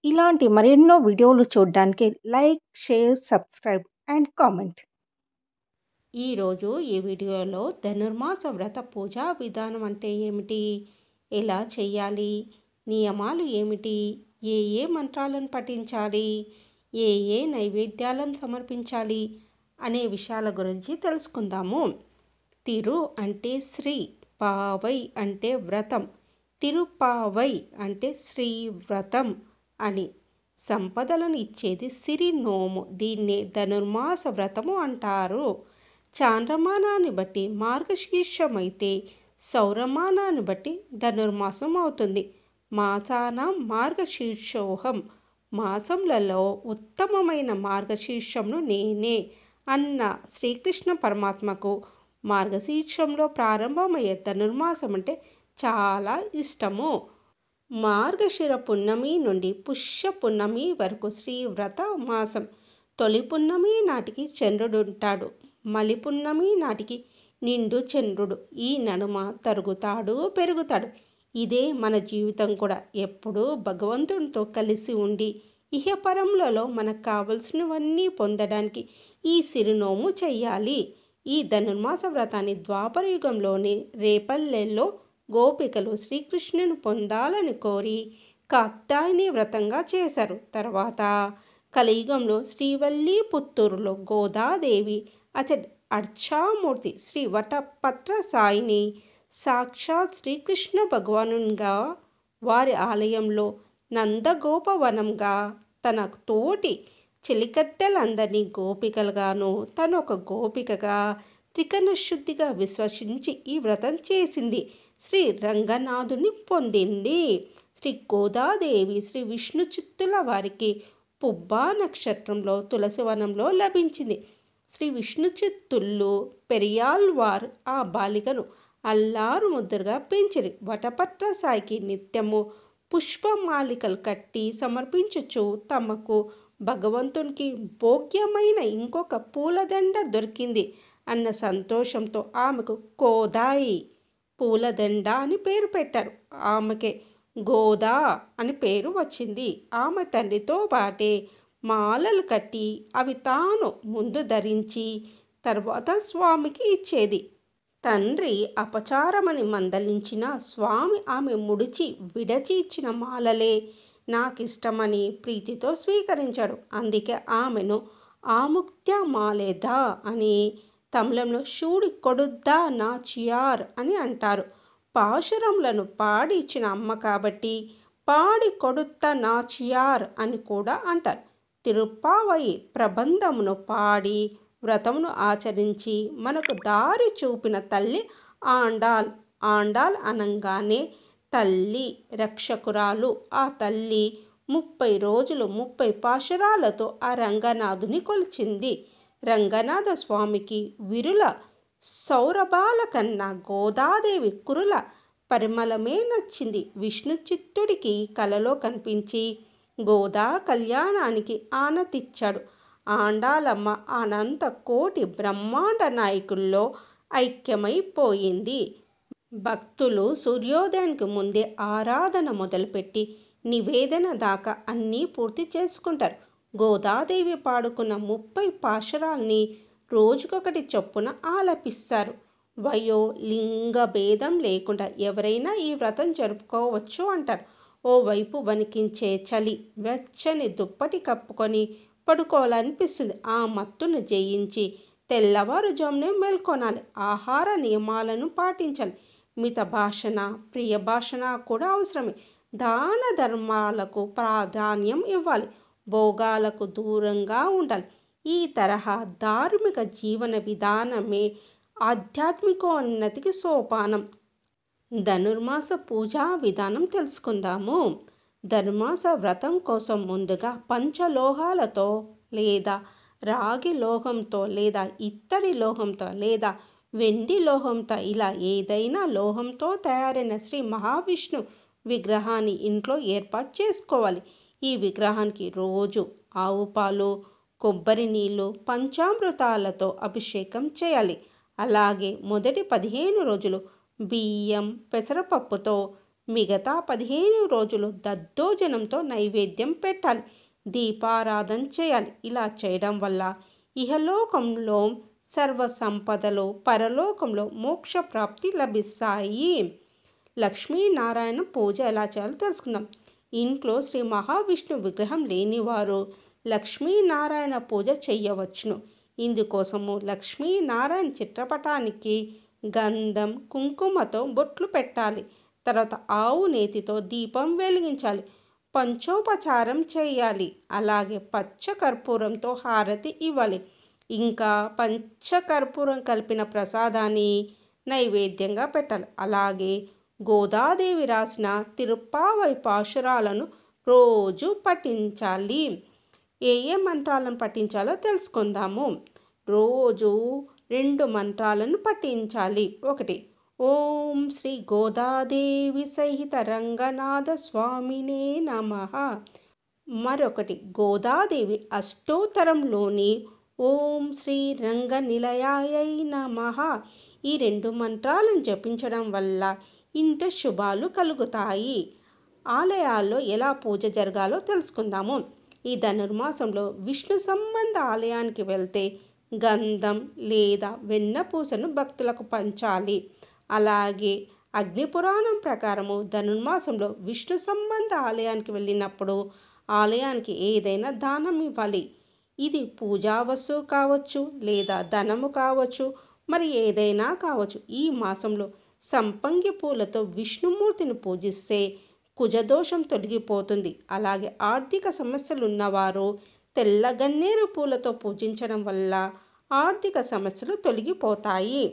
ఇలాంటి మరెన్నో వీడియోలు చూడడానికి like, share, subscribe and comment. ఈరోజు ఈ వీడియోలో ధనుర్మాస వ్రత పూజా విధానం అంటే ఏమిటి, ఎలా చేయాలి, నియమాలు ఏమిటి, ఏ ఏ మంత్రాలను పఠించాలి, ఏ ఏ నైవేద్యాలను సమర్పించాలి అనే విషయాల గురించి తెలుసుకుందాము. తిరు అంటే శ్రీ, పావై అంటే వ్రతం, తిరుపావై అంటే శ్రీ వ్రతం అని. సంపదలను ఇచ్చేది సిరి నోము, దీన్నే ధనుర్మాస వ్రతము అంటారు. చాంద్రమానాన్ని బట్టి మార్గశీర్షమైతే సౌరమానాన్ని బట్టి ధనుర్మాసం అవుతుంది. మాసానాం మార్గశీర్షోహం, మాసంలలో ఉత్తమమైన మార్గశీర్షంను నేనే అన్న శ్రీకృష్ణ పరమాత్మకు మార్గశీర్షంలో ప్రారంభమయ్యే ధనుర్మాసం అంటే చాలా ఇష్టము. మార్గశిర పున్నమి నుండి పుష్య పున్నమి వరకు శ్రీవ్రత మాసం. తొలి పున్నమి నాటికి చంద్రుడుంటాడు, మలి పున్నమి నాటికి నిండు చంద్రుడు ఈ నడుమ తరుగుతాడు, పెరుగుతాడు. ఇదే మన జీవితం కూడా. ఎప్పుడూ భగవంతునితో కలిసి ఉండి ఇహపరములలో మనకు కావలసినవన్నీ పొందడానికి ఈ సిరినోము చెయ్యాలి. ఈ ధనుర్మాస వ్రతాన్ని ద్వాపర యుగంలోని రేపల్లెల్లో గోపికలు శ్రీకృష్ణుని పొందాలని కోరి కాత్యాయని వ్రతంగా చేశారు. తర్వాత కలియుగంలో శ్రీవల్లి పుత్తూరులో గోదాదేవి అతడి అర్చామూర్తి శ్రీ వటపత్ర సాయిని సాక్షాత్ శ్రీకృష్ణ భగవానునిగా వారి ఆలయంలో నందగోపవనంగా తన తోటి చెలికత్తెలందరినీ గోపికలుగాను తను ఒక గోపికగా త్రికరణ శుద్ధిగా విశ్వసించి ఈ వ్రతం చేసింది. శ్రీ రంగనాథుని పొందింది. శ్రీ గోదాదేవి శ్రీ విష్ణు చిత్తుల వారికి పుబ్బా నక్షత్రంలో తులసివనంలో లభించింది. శ్రీ విష్ణు చిత్తుళ్ళు పెరియాళ్వార్ ఆ బాలికను అల్లారు ముద్దుగా పెంచిరి. వటపట్ల సాయికి నిత్యము పుష్పమాలికలు కట్టి సమర్పించుచు తమకు భగవంతునికి భోగ్యమైన ఇంకొక పూలదండ దొరికింది అన్న సంతోషంతో ఆమెకు కోదాయి పూలదండ అని పేరు పెట్టారు. ఆమెకే గోదా అని పేరు వచ్చింది. ఆమె తండ్రితో పాటే మాలలు కట్టి అవి తాను ముందు ధరించి తర్వాత స్వామికి ఇచ్చేది. తండ్రి అపచారమని మందలించిన స్వామి ఆమె ముడిచి విడచి ఇచ్చిన మాలలే నాకిష్టమని ప్రీతితో స్వీకరించాడు. అందుకే ఆమెను ఆముక్త్య మాలేదా అని, తమిళంలో షూడి కొడుద్దా నాచియార్ అని అంటారు. పాశురములను పాడి ఇచ్చిన అమ్మ కాబట్టి పాడి కొడుత్త నాచియార్ అని కూడా అంటారు. తిరుప్పావై ప్రబంధమును పాడి వ్రతమును ఆచరించి మనకు దారి చూపిన తల్లి ఆండాల్. ఆండాల్ అనగానే తల్లి రక్షకురాలు. ఆ తల్లి 30 రోజులు 30 పాశురాలతో ఆ రంగనాథుని కొలిచింది. రంగనాథ స్వామికి విరుల సౌరభాల కన్నా గోదాదేవి కురుల పరిమళమే నచ్చింది. విష్ణు చిత్తుడికి కలలో కనిపించి గోదా కళ్యాణానికి ఆనతిచ్చాడు. ఆండాలమ్మ అనంత కోటి బ్రహ్మాండ నాయకుల్లో ఐక్యమైపోయింది. భక్తులు సూర్యోదయానికి ముందే ఆరాధన మొదలుపెట్టి నివేదన దాకా అన్నీ పూర్తి చేసుకుంటారు. గోదాదేవి పాడుకున్న 30 పాశురాల్ని రోజుకొకటి చొప్పున ఆలపిస్తారు. వయో లింగ భేదం లేకుండా ఎవరైనా ఈ వ్రతం జరుపుకోవచ్చు అంటారు. ఓవైపు వణికించే చలి, వెచ్చని దుప్పటి కప్పుకొని పడుకోవాలనిపిస్తుంది. ఆ మత్తును జయించి తెల్లవారుజామునే మేల్కొనాలి. ఆహార నియమాలను పాటించాలి. మిత భాషణ, ప్రియ భాషణ కూడా అవసరమే. దాన ధర్మాలకు ప్రాధాన్యం ఇవ్వాలి. భోగాలకు దూరంగా ఉండాలి. ఈ తరహా ధార్మిక జీవన విధానమే ఆధ్యాత్మికోన్నతికి సోపానం. ధనుర్మాస పూజా విధానం తెలుసుకుందాము. ధనుర్మాస వ్రతం కోసం ముందుగా పంచలోహాలతో లేదా రాగి లోహంతో లేదా ఇత్తడి లోహంతో లేదా వెండి లోహంతో ఇలా ఏదైనా లోహంతో తయారైన శ్రీ మహావిష్ణు విగ్రహాన్ని ఇంట్లో ఏర్పాటు చేసుకోవాలి. ఈ విగ్రహానికి రోజు ఆవు పాలు, కొబ్బరి నీళ్ళు, పంచామృతాలతో అభిషేకం చేయాలి. అలాగే మొదటి 15 రోజులు బియ్యం, పెసరపప్పుతో మిగతా 15 రోజులు దద్దోజనంతో నైవేద్యం పెట్టాలి, దీపారాధన చేయాలి. ఇలా చేయడం వల్ల ఇహలోకంలో సర్వ సంపదలు, పరలోకంలో మోక్ష ప్రాప్తి లభిస్తాయి. లక్ష్మీనారాయణ పూజ ఎలా చేయాలో తెలుసుకుందాం. ఇంట్లో శ్రీ మహావిష్ణు విగ్రహం లేనివారు లక్ష్మీనారాయణ పూజ చెయ్యవచ్చును. ఇందుకోసము లక్ష్మీనారాయణ చిత్రపటానికి గంధం, కుంకుమతో బొట్లు పెట్టాలి. తర్వాత ఆవు నేతితో దీపం వెలిగించాలి, పంచోపచారం చేయాలి. అలాగే పచ్చకర్పూరంతో హారతి ఇవ్వాలి. ఇంకా పంచకర్పూరం కలిపిన ప్రసాదాన్ని నైవేద్యంగా పెట్టాలి. అలాగే గోదాదేవి రాసిన తిరుప్పావై పాశురాలను రోజు పఠించాలి. ఏ మంత్రాలను పఠించాలో తెలుసుకుందాము. రోజు 2 మంత్రాలను పఠించాలి. 1 ఓం శ్రీ గోదాదేవి సహిత రంగనాథ స్వామినే నమః. మరొకటి గోదాదేవి అష్టోత్తరంలోని ఓం శ్రీ రంగ నిలయాయై నమః. ఈ 2 మంత్రాలను జపించడం వల్ల ఇంట శుభాలు కలుగుతాయి. ఆలయాల్లో ఎలా పూజ జరగాలో తెలుసుకుందాము. ఈ ధనుర్మాసంలో విష్ణు సంబంధ ఆలయానికి వెళ్తే గంధం లేదా వెన్నపూసను భక్తులకు పంచాలి. అలాగే అగ్నిపురాణం ప్రకారము ధనుర్మాసంలో విష్ణు సంబంధ ఆలయానికి వెళ్ళినప్పుడు ఆలయానికి ఏదైనా దానం ఇవ్వాలి. ఇది పూజా వస్తువు కావచ్చు, లేదా ధనము కావచ్చు, మరి ఏదైనా కావచ్చు. ఈ మాసంలో సంపంగి పూలతో విష్ణుమూర్తిని పూజిస్తే కుజదోషం తొలగిపోతుంది. అలాగే ఆర్థిక సమస్యలు ఉన్నవారు తెల్ల గన్నేరు పూలతో పూజించడం వల్ల ఆర్థిక సమస్యలు తొలగిపోతాయి.